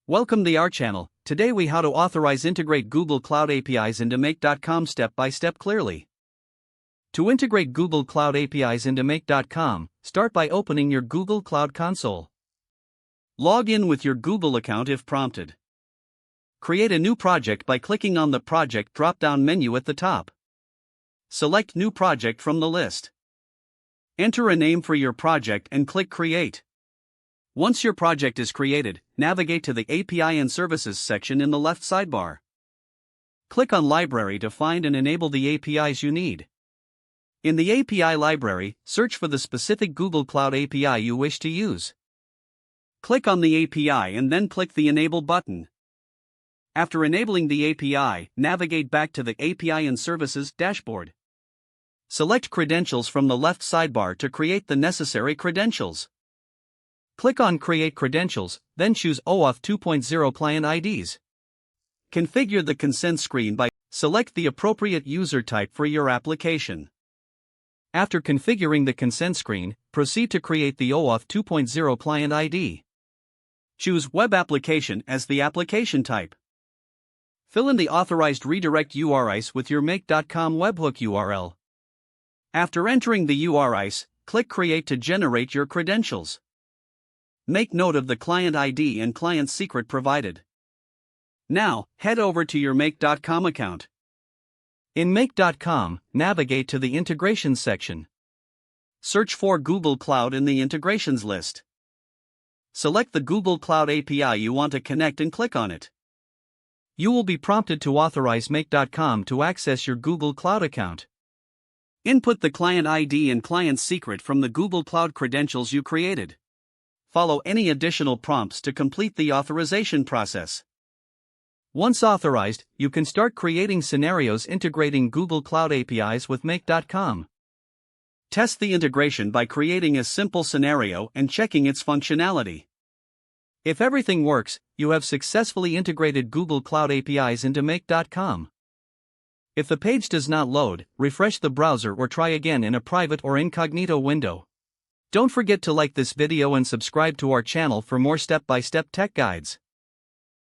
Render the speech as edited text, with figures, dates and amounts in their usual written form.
Welcome to our channel. Today we how to authorize integrate Google Cloud APIs into Make.com step by step clearly. To integrate Google Cloud APIs into Make.com, start by opening your Google Cloud console. Log in with your Google account if prompted. Create a new project by clicking on the project drop-down menu at the top. Select New Project from the list. Enter a name for your project and click Create. Once your project is created, navigate to the API and Services section in the left sidebar. Click on Library to find and enable the APIs you need. In the API library, search for the specific Google Cloud API you wish to use. Click on the API and then click the Enable button. After enabling the API, navigate back to the API and Services dashboard. Select Credentials from the left sidebar to create the necessary credentials. Click on Create Credentials, then choose OAuth 2.0 Client IDs. Configure the consent screen by select the appropriate user type for your application. After configuring the consent screen, proceed to create the OAuth 2.0 Client ID. Choose Web Application as the application type. Fill in the authorized redirect URIs with your Make.com webhook URL. After entering the URIs, click Create to generate your credentials. Make note of the client ID and client secret provided. Now, head over to your Make.com account. In Make.com, navigate to the Integrations section. Search for Google Cloud in the Integrations list. Select the Google Cloud API you want to connect and click on it. You will be prompted to authorize Make.com to access your Google Cloud account. Input the client ID and client secret from the Google Cloud credentials you created. Follow any additional prompts to complete the authorization process. Once authorized, you can start creating scenarios integrating Google Cloud APIs with Make.com. Test the integration by creating a simple scenario and checking its functionality. If everything works, you have successfully integrated Google Cloud APIs into Make.com. If the page does not load, refresh the browser or try again in a private or incognito window. Don't forget to like this video and subscribe to our channel for more step-by-step tech guides.